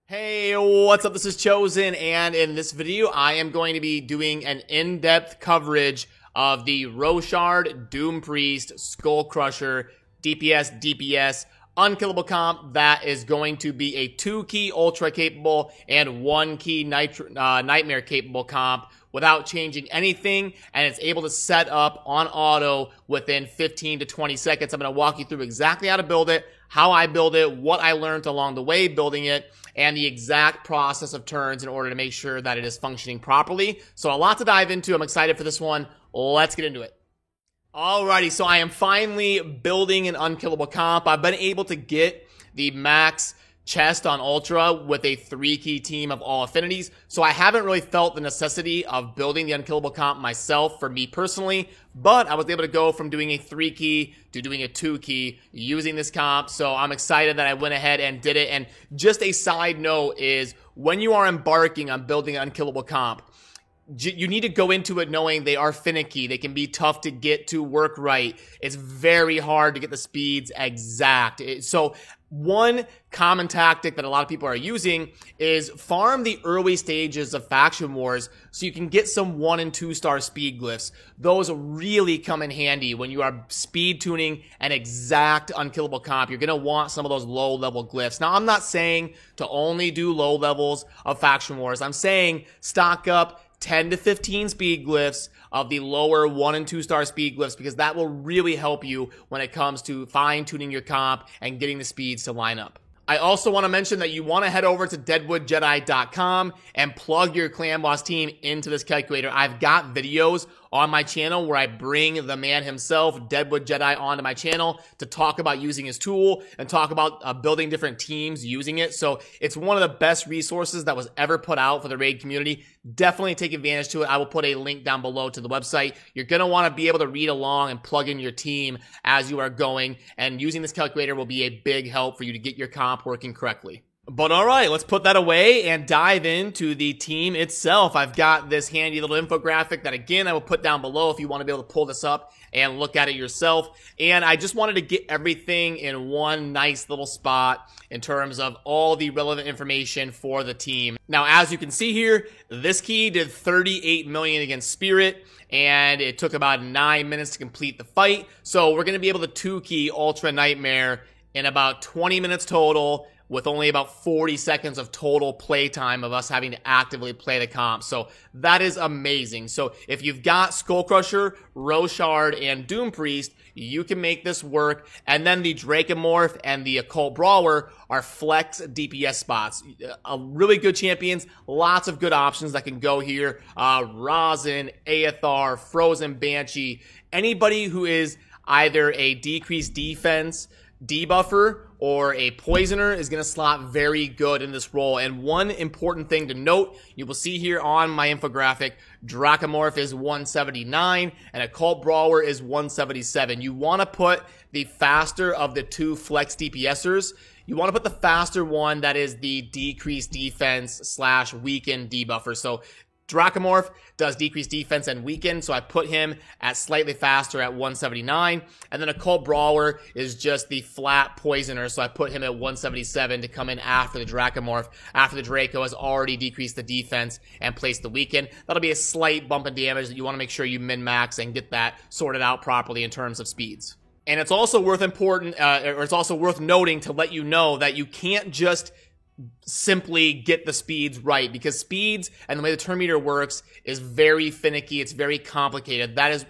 Hey, what's up? This is Chosen, and in this video, I am going to be doing an in-depth coverage of the Roshard, Doom Priest, Skull Crusher, DPS, unkillable comp that is going to be a 2-key ultra capable and 1-key nightmare capable comp without changing anything, and it's able to set up on auto within 15 to 20 seconds. I'm going to walk you through exactly how to build it, how I build it, what I learned along the way building it, and the exact process of turns in order to make sure that it is functioning properly. So a lot to dive into. I'm excited for this one. Let's get into it. Alrighty, so I am finally building an unkillable comp. I've been able to get the max chest on Ultra with a 3-key team of all affinities, so I haven't really felt the necessity of building the unkillable comp myself for me personally, but I was able to go from doing a 3-key to doing a 2-key using this comp, so I'm excited that I went ahead and did it. And just a side note is, when you are embarking on building an unkillable comp, you need to go into it knowing they are finicky. They can be tough to get to work right. It's very hard to get the speeds exact. So one common tactic that a lot of people are using is farm the early stages of Faction Wars so you can get some 1 and 2 star speed glyphs. Those really come in handy when you are speed tuning an exact unkillable comp. You're going to want some of those low level glyphs. Now, I'm not saying to only do low levels of Faction Wars. I'm saying stock up 10 to 15 speed glyphs of the lower 1 and 2 star speed glyphs, because that will really help you when it comes to fine-tuning your comp and getting the speeds to line up. I also want to mention that you want to head over to deadwoodjedi.com and plug your clan boss team into this calculator. I've got videos on my channel where I bring the man himself, Deadwood Jedi, onto my channel to talk about using his tool and talk about building different teams using it. So it's one of the best resources that was ever put out for the raid community. Definitely take advantage to it. I will put a link down below to the website. You're going to want to be able to read along and plug in your team as you are going, and using this calculator will be a big help for you to get your comp working correctly. But alright, let's put that away and dive into the team itself. I've got this handy little infographic that, again, I will put down below if you want to be able to pull this up and look at it yourself. And I just wanted to get everything in one nice little spot in terms of all the relevant information for the team. Now, as you can see here, this key did 38 million against Spirit, and it took about 9 minutes to complete the fight. So we're going to be able to 2-key Ultra Nightmare in about 20 minutes total, with only about 40 seconds of total play time of us having to actively play the comp. So that is amazing. So if you've got Skull Crusher, Roshard, and Doom Priest, you can make this work. And then the Dracomorph and the Occult Brawler are flex DPS spots. Really good champions, lots of good options that can go here. Rosin, Aethar, Frozen Banshee, anybody who is either a decreased defense debuffer or a poisoner is going to slot very good in this role. And one important thing to note, you will see here on my infographic, Dracomorph is 179 and Occult Brawler is 177. You want to put the faster of the two flex DPSers. You want to put the faster one that is the decreased defense / weakened debuffer. So Dracomorph does decreased defense and weaken, so I put him at slightly faster at 179. And then Occult Brawler is just the flat poisoner, so I put him at 177 to come in after the Dracomorph, after the Draco has already decreased the defense and placed the weaken. That'll be a slight bump in damage that you want to make sure you min-max and get that sorted out properly in terms of speeds. And it's also worth noting to let you know that you can't just simply get the speeds right, because speeds and the way the turn meter works is very finicky. It's very complicated. That is,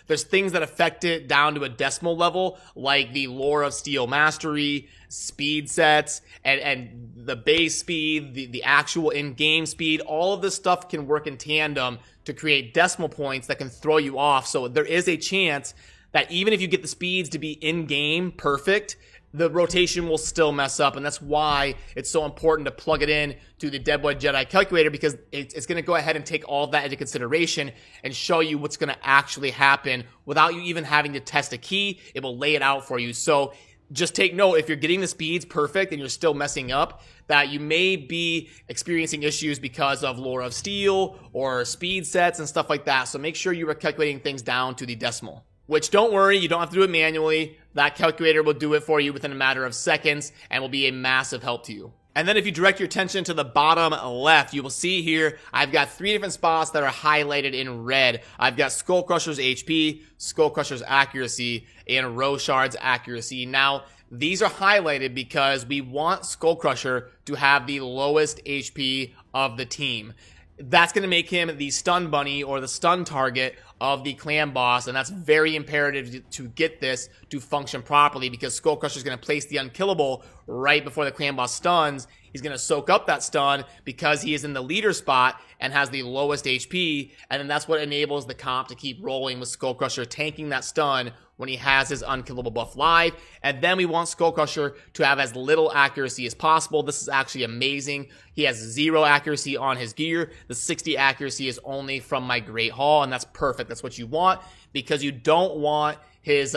there's things that affect it down to a decimal level, like the Lore of Steel Mastery, speed sets, and the base speed, the actual in-game speed. All of this stuff can work in tandem to create decimal points that can throw you off. So there is a chance that even if you get the speeds to be in-game perfect, the rotation will still mess up, and that's why it's so important to plug it in to the Deadwood Jedi calculator, because it's going to go ahead and take all of that into consideration and show you what's going to actually happen without you even having to test a key. It will lay it out for you. So just take note, if you're getting the speeds perfect and you're still messing up, that you may be experiencing issues because of Lore of Steel or speed sets and stuff like that. So make sure you are calculating things down to the decimal. Which, don't worry, you don't have to do it manually. That calculator will do it for you within a matter of seconds and will be a massive help to you. And then if you direct your attention to the bottom left, you will see here, I've got 3 different spots that are highlighted in red. I've got Skull Crusher's HP, Skull Crusher's accuracy, and Roshard's accuracy. Now, these are highlighted because we want Skull Crusher to have the lowest HP of the team. That's going to make him the stun bunny or the stun target of the clan boss, and that's very imperative to get this to function properly, because Skull Crusher is going to place the unkillable right before the clan boss stuns. He's going to soak up that stun because he is in the leader spot and has the lowest HP, and then that's what enables the comp to keep rolling with Skull Crusher tanking that stun when he has his unkillable buff live. And then we want Skull Crusher to have as little accuracy as possible. This is actually amazing. He has 0 accuracy on his gear. The 60 accuracy is only from my Great Hall, and that's perfect. That's what you want, because you don't want his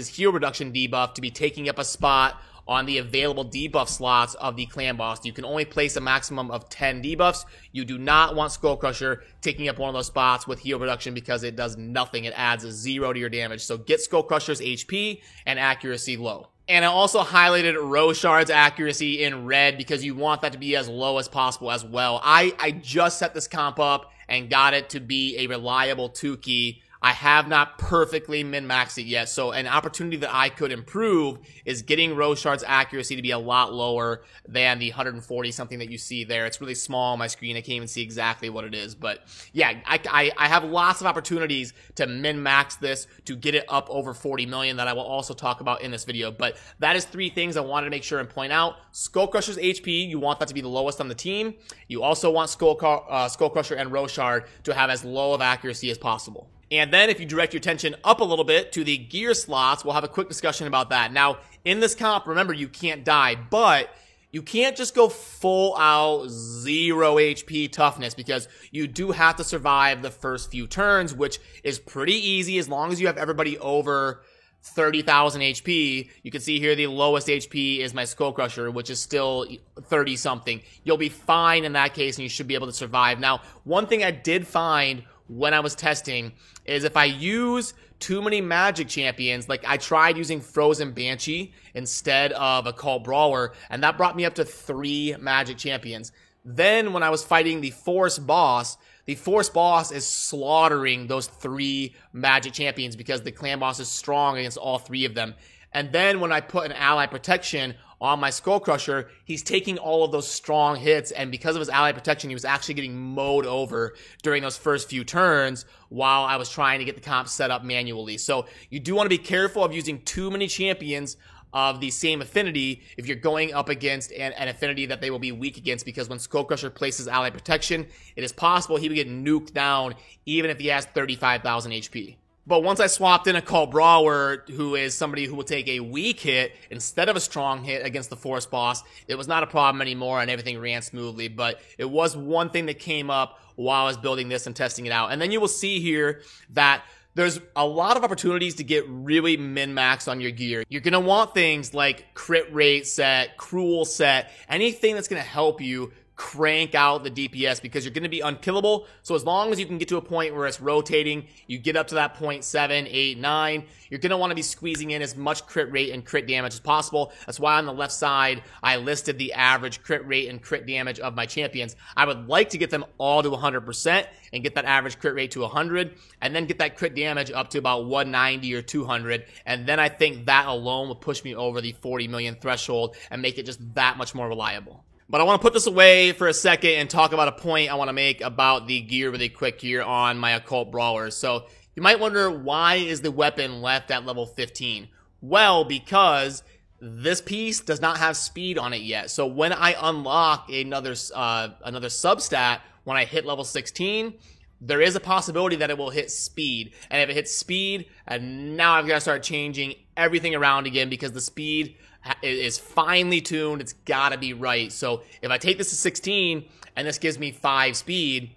heal reduction debuff to be taking up a spot on the available debuff slots of the clan boss. You can only place a maximum of 10 debuffs. You do not want Skull Crusher taking up one of those spots with heal reduction, because it does nothing. It adds a 0 to your damage. So get Skull Crusher's HP and accuracy low. And I also highlighted Roshard's accuracy in red because you want that to be as low as possible as well. I just set this comp up and got it to be a reliable 2-key. I have not perfectly min-maxed it yet, so an opportunity that I could improve is getting Roshard's accuracy to be a lot lower than the 140 something that you see there. It's really small on my screen. I can't even see exactly what it is, but yeah, I have lots of opportunities to min-max this to get it up over 40 million that I will also talk about in this video. But that is 3 things I wanted to make sure and point out. Skull Crusher's HP, you want that to be the lowest on the team. You also want Skull Crusher and Roshard to have as low of accuracy as possible. And then if you direct your attention up a little bit to the gear slots, we'll have a quick discussion about that. Now, in this comp, remember, you can't die, but you can't just go full out 0 HP toughness, because you do have to survive the first few turns, which is pretty easy as long as you have everybody over 30,000 HP. You can see here the lowest HP is my Skull Crusher, which is still 30 something. You'll be fine in that case, and you should be able to survive. Now, one thing I did find when I was testing is if I use too many magic champions, like I tried using Frozen Banshee instead of Occult Brawler, and that brought me up to 3 magic champions. Then when I was fighting the Force boss is slaughtering those 3 magic champions because the clan boss is strong against all 3 of them. And then when I put an ally protection on my Skull Crusher, he's taking all of those strong hits, and because of his ally protection, he was actually getting mowed over during those first few turns while I was trying to get the comp set up manually. So you do want to be careful of using too many champions of the same affinity if you're going up against an affinity that they will be weak against, because when Skull Crusher places ally protection, it is possible he would get nuked down even if he has 35,000 HP. But once I swapped in Occult Brawler, who is somebody who will take a weak hit instead of a strong hit against the Force boss, it was not a problem anymore and everything ran smoothly. But it was one thing that came up while I was building this and testing it out. And then you will see here that there's a lot of opportunities to get really min-max on your gear. You're going to want things like crit rate set, cruel set, anything that's going to help you crank out the DPS, because you're going to be unkillable. So as long as you can get to a point where it's rotating, you get up to that 0.7, 8, 9, you're going to want to be squeezing in as much crit rate and crit damage as possible. That's why on the left side, I listed the average crit rate and crit damage of my champions. I would like to get them all to 100% and get that average crit rate to 100, and then get that crit damage up to about 190 or 200. And then I think that alone will push me over the 40 million threshold and make it just that much more reliable. But I want to put this away for a second and talk about a point I want to make about the gear really quick here on my Occult Brawlers. So you might wonder, why is the weapon left at level 15? Well, because this piece does not have speed on it yet. So when I unlock another substat, when I hit level 16, there is a possibility that it will hit speed. And if it hits speed, and now I've got to start changing everything around again, because the speed is finely tuned. It's got to be right. So if I take this to 16 and this gives me 5 speed,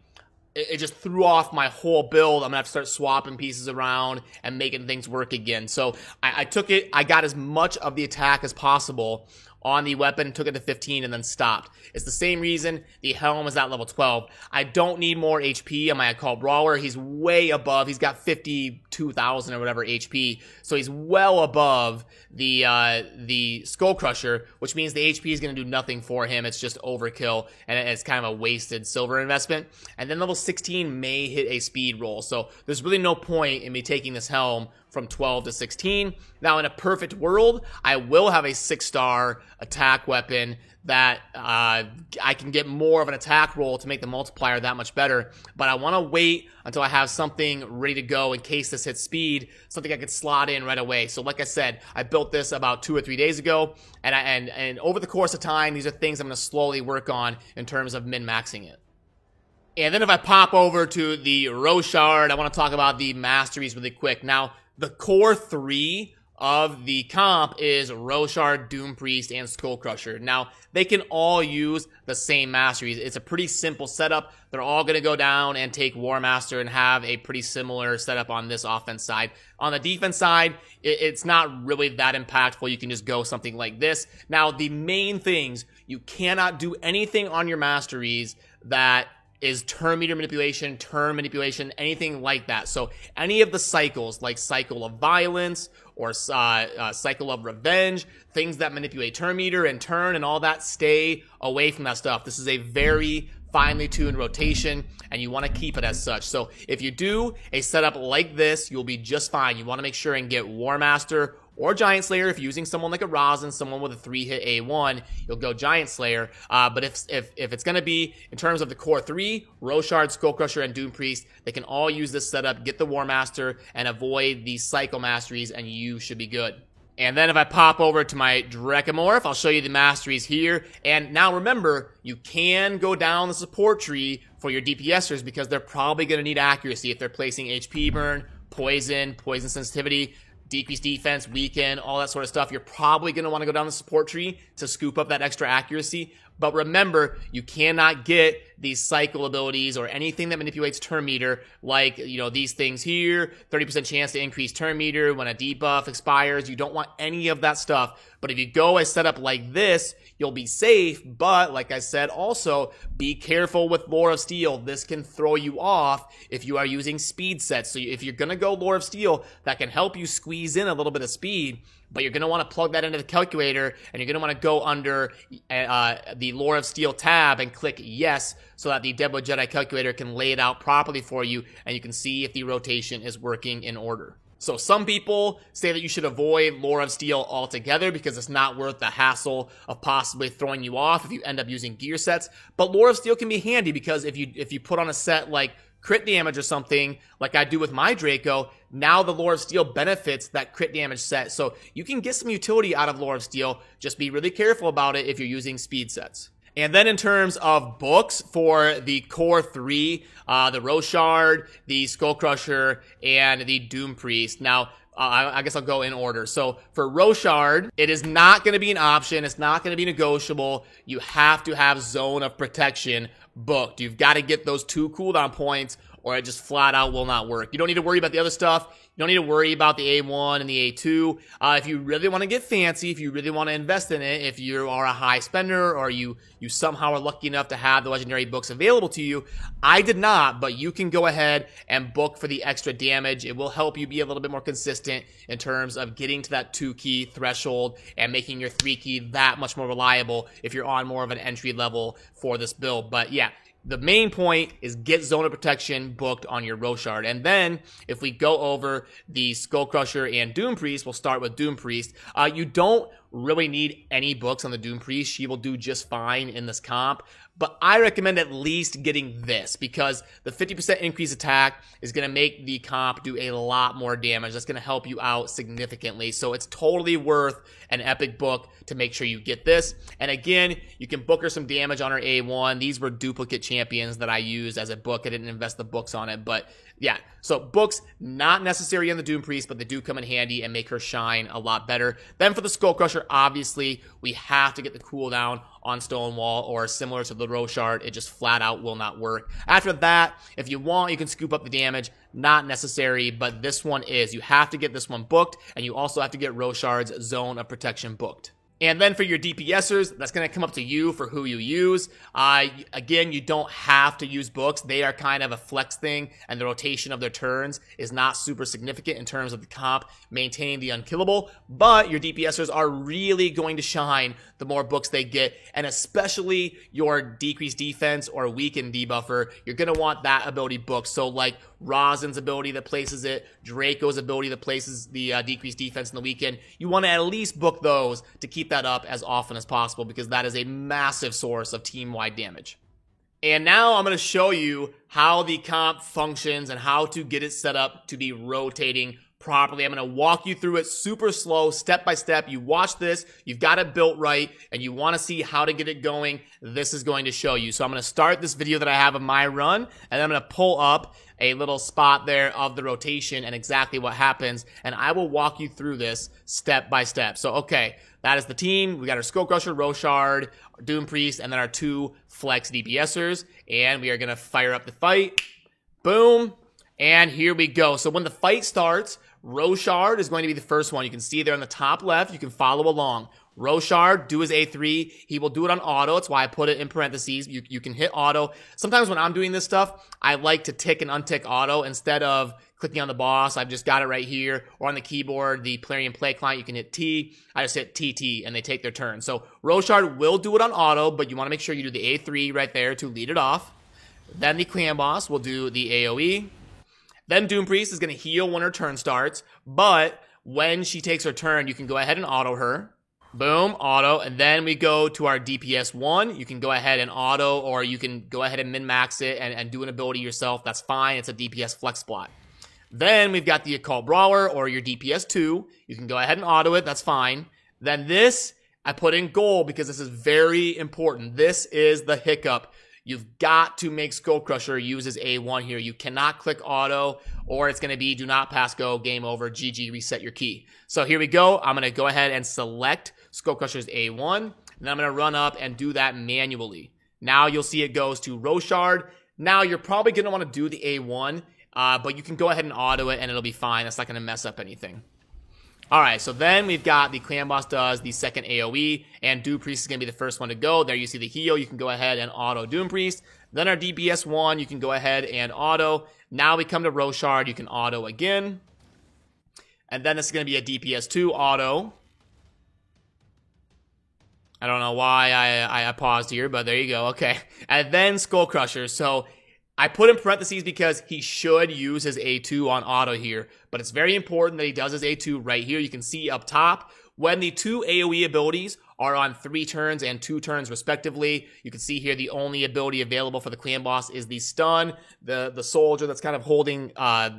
it just threw off my whole build. I'm gonna have to start swapping pieces around and making things work again. So I took it, I got as much of the attack as possible on the weapon, took it to 15, and then stopped. It's the same reason the helm is at level 12. I don't need more HP on my Occult Brawler. He's way above. He's got 52 2,000 or whatever HP. So he's well above the Skull Crusher, which means the HP is going to do nothing for him. It's just overkill, and it's kind of a wasted silver investment. And then level 16 may hit a speed roll. So there's really no point in me taking this helm from 12 to 16. Now, in a perfect world, I will have a 6-star attack weapon that I can get more of an attack roll to make the multiplier that much better. But I want to wait until I have something ready to go in case this hits speed, something I could slot in right away. So like I said, I built this about 2 or 3 days ago, and over the course of time, these are things I'm going to slowly work on in terms of min-maxing it. And then if I pop over to the Roshard, I want to talk about the masteries really quick. Now, the core 3 of the comp is Roshard, Doom Priest, and Skull Crusher. Now, they can all use the same masteries. It's a pretty simple setup. They're all going to go down and take War Master and have a pretty similar setup on this offense side. On the defense side, it's not really that impactful. You can just go something like this. Now, the main things, you cannot do anything on your masteries that is turn meter manipulation, turn manipulation, anything like that. So any of the cycles, like Cycle of Violence or Cycle of Revenge, things that manipulate turn meter and turn and all that, stay away from that stuff. This is a very finely tuned rotation, and you want to keep it as such. So if you do a setup like this, you'll be just fine. You want to make sure and get War Master or Giant Slayer. If you're using someone like a Rosin, someone with a 3-hit A1, you'll go Giant Slayer. But if it's going to be, in terms of the core 3, Roshard, Skull Crusher, and Doom Priest, they can all use this setup, get the War Master, and avoid these Cycle Masteries, and you should be good. And then if I pop over to my Drekimorph, I'll show you the masteries here. And now remember, you can go down the support tree for your DPSers because they're probably going to need accuracy if they're placing HP burn, poison sensitivity, decreased defense, weaken, all that sort of stuff. You're probably going to want to go down the support tree to scoop up that extra accuracy. But remember, you cannot get these cycle abilities or anything that manipulates turn meter, like, you know, these things here, 30% chance to increase turn meter when a debuff expires. You don't want any of that stuff. But if you go a setup like this, you'll be safe. But like I said, also be careful with Lore of Steel. This can throw you off if you are using speed sets. So if you're going to go Lore of Steel, that can help you squeeze in a little bit of speed. But you're going to want to plug that into the calculator, and you're going to want to go under the Lore of Steel tab and click yes, so that the Debo Jedi calculator can lay it out properly for you, and you can see if the rotation is working in order. So some people say that you should avoid Lore of Steel altogether because it's not worth the hassle of possibly throwing you off if you end up using gear sets. But Lore of Steel can be handy because if you put on a set like crit damage or something like I do with my Draco, now the Lore of Steel benefits that crit damage set. So you can get some utility out of Lore of Steel. Just be really careful about it if you're using speed sets. And then in terms of books for the core 3, the Roshard, the Skull Crusher, and the Doom Priest. Now, I guess I'll go in order. So for Roshard, it is not going to be an option. It's not going to be negotiable. You have to have Zone of Protection booked. You've got to get those 2 cooldown points, or it just flat out will not work. You don't need to worry about the other stuff. You don't need to worry about the A1 and the A2. If you really want to get fancy, if you really want to invest in it, if you are a high spender or you somehow are lucky enough to have the legendary books available to you, I did not, but you can go ahead and book for the extra damage. It will help you be a little bit more consistent in terms of getting to that 2-key threshold and making your 3-key that much more reliable if you're on more of an entry level for this build. But yeah, the main point is get Zone of Protection booked on your Roshard. And then, if we go over the Skull Crusher and Doom Priest, we'll start with Doom Priest. You don't really need any books on the Doom Priest. She will do just fine in this comp. But I recommend at least getting this, because the 50% increase attack is going to make the comp do a lot more damage. That's going to help you out significantly. So it's totally worth an epic book to make sure you get this. And again, you can book her some damage on her A1. These were duplicate champions that I used as a book. I didn't invest the books on it, but yeah. So books, not necessary on the Doom Priest, but they do come in handy and make her shine a lot better. Then for the Skull Crusher, obviously, we have to get the cooldown on Stonewall, or similar to the Roshard, it just flat out will not work. After that, if you want, you can scoop up the damage. Not necessary, but this one is. You have to get this one booked, and you also have to get Roshard's Zone of Protection booked. And then for your DPSers, that's going to come up to you for who you use. Again, you don't have to use books. They are kind of a flex thing, and the rotation of their turns is not super significant in terms of the comp maintaining the unkillable. But your DPSers are really going to shine the more books they get, and especially your decreased defense or weakened debuffer, you're going to want that ability booked. So like Rosin's ability that places it, Draco's ability that places the decreased defense in the weekend, you want to at least book those to keep that up as often as possible, because that is a massive source of team-wide damage. And now I'm going to show you how the comp functions and how to get it set up to be rotating properly. I'm going to walk you through it super slow, step by step. You watch this, you've got it built right, and you want to see how to get it going. This is going to show you. So I'm going to start this video that I have of my run, and then I'm going to pull up a little spot there of the rotation and exactly what happens, and I will walk you through this step by step. So, okay, that is the team. We got our Skull Crusher, Roshard, Doom Priest, and then our 2 flex DPSers, and we are going to fire up the fight. Boom. And here we go. So when the fight starts, Roshard is going to be the first one. You can see there on the top left. You can follow along. Roshard, do his A3. He will do it on auto. That's why I put it in parentheses. You can hit auto. Sometimes when I'm doing this stuff, I like to tick and untick auto instead of clicking on the boss. I've just got it right here. Or on the keyboard, the Plarium Play client, you can hit T. I just hit TT and they take their turn. So Roshard will do it on auto, but you want to make sure you do the A3 right there to lead it off. Then the clan boss will do the AoE. Then Doom Priest is going to heal when her turn starts, but when she takes her turn, you can go ahead and auto her. Boom, auto, and then we go to our DPS 1. You can go ahead and auto, or you can go ahead and min-max it and do an ability yourself. That's fine. It's a DPS flex spot. Then we've got the Occult Brawler, or your DPS 2. You can go ahead and auto it. That's fine. Then this, I put in gold because this is very important. This is the hiccup. You've got to make Skull Crusher use his A1 here. You cannot click auto, or it's going to be do not pass go, game over, GG, reset your key. So here we go. I'm going to go ahead and select Skull Crusher's A1, and then I'm going to run up and do that manually. Now you'll see it goes to Roshard. Now you're probably going to want to do the A1, but you can go ahead and auto it, and it'll be fine. That's not going to mess up anything. Alright, so then we've got the clan boss does the second AoE, and Doom Priest is going to be the first one to go. There you see the heal. You can go ahead and auto Doom Priest. Then our DPS 1, you can go ahead and auto. Now we come to Roshard. You can auto again. And then this is going to be a DPS 2 auto. I don't know why I paused here, but there you go. Okay. And then Skull Crusher. So I put in parentheses because he should use his A2 on auto here, but it's very important that he does his A2 right here. You can see up top when the 2 AoE abilities are on 3 turns and 2 turns respectively. You can see here the only ability available for the clan boss is the stun. The soldier that's kind of holding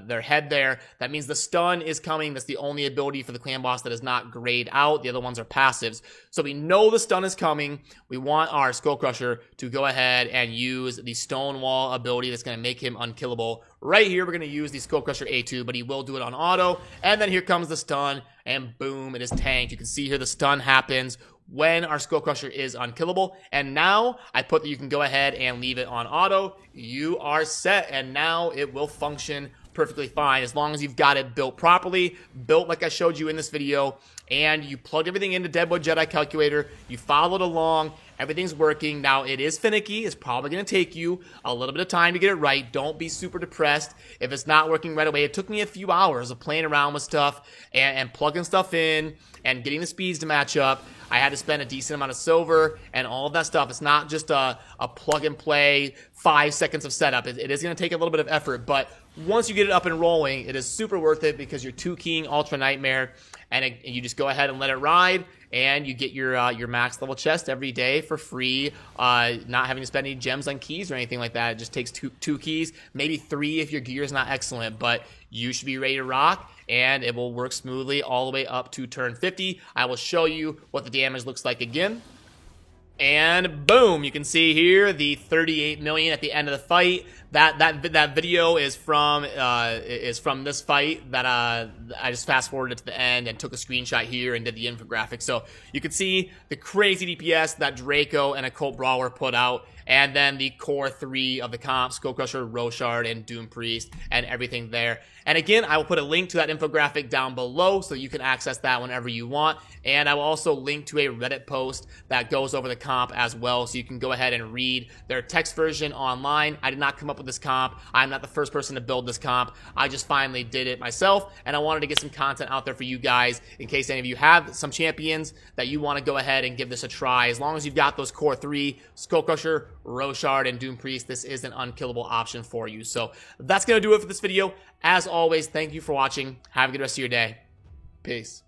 their head there, that means the stun is coming. That's the only ability for the clan boss that is not grayed out. The other ones are passives. So we know the stun is coming. We want our Skull Crusher to go ahead and use the Stonewall ability that's going to make him unkillable. Right here, we're going to use the Skull Crusher A2, but he will do it on auto. And then here comes the stun, and boom, it is tanked. You can see here the stun happens when our Skull Crusher is unkillable. And now I put that you can go ahead and leave it on auto. You are set, and now it will function perfectly fine as long as you've got it built properly, built like I showed you in this video, and you plugged everything into Deadwood Jedi Calculator, you followed along, everything's working. Now, it is finicky. It's probably going to take you a little bit of time to get it right. Don't be super depressed if it's not working right away. It took me a few hours of playing around with stuff and plugging stuff in and getting the speeds to match up. I had to spend a decent amount of silver and all of that stuff. It's not just a plug and play 5 seconds of setup. It is going to take a little bit of effort, but once you get it up and rolling, it is super worth it because you're 2-keying Ultra Nightmare, and you just go ahead and let it ride, and you get your max level chest every day for free, not having to spend any gems on keys or anything like that. It just takes two keys, maybe 3 if your gear is not excellent, but you should be ready to rock, and it will work smoothly all the way up to turn 50. I will show you what the damage looks like again. And boom, you can see here the 38 million at the end of the fight. that video is from this fight that I just fast forwarded to the end and took a screenshot here and did the infographic. So you can see the crazy DPS that Draco and Occult Brawler put out, and then the core 3 of the comp: Skullcrusher, Roshard, and Doom Priest, and everything there. And again, I will put a link to that infographic down below so you can access that whenever you want. And I will also link to a Reddit post that goes over the comp as well, so you can go ahead and read their text version online. I did not come up with this comp. I'm not the first person to build this comp. I just finally did it myself, and I wanted to get some content out there for you guys in case any of you have some champions that you want to go ahead and give this a try. As long as you've got those core 3, Skullcrusher, Roshard, and Doom Priest, this is an unkillable option for you. So that's going to do it for this video. As always, thank you for watching. Have a good rest of your day. Peace.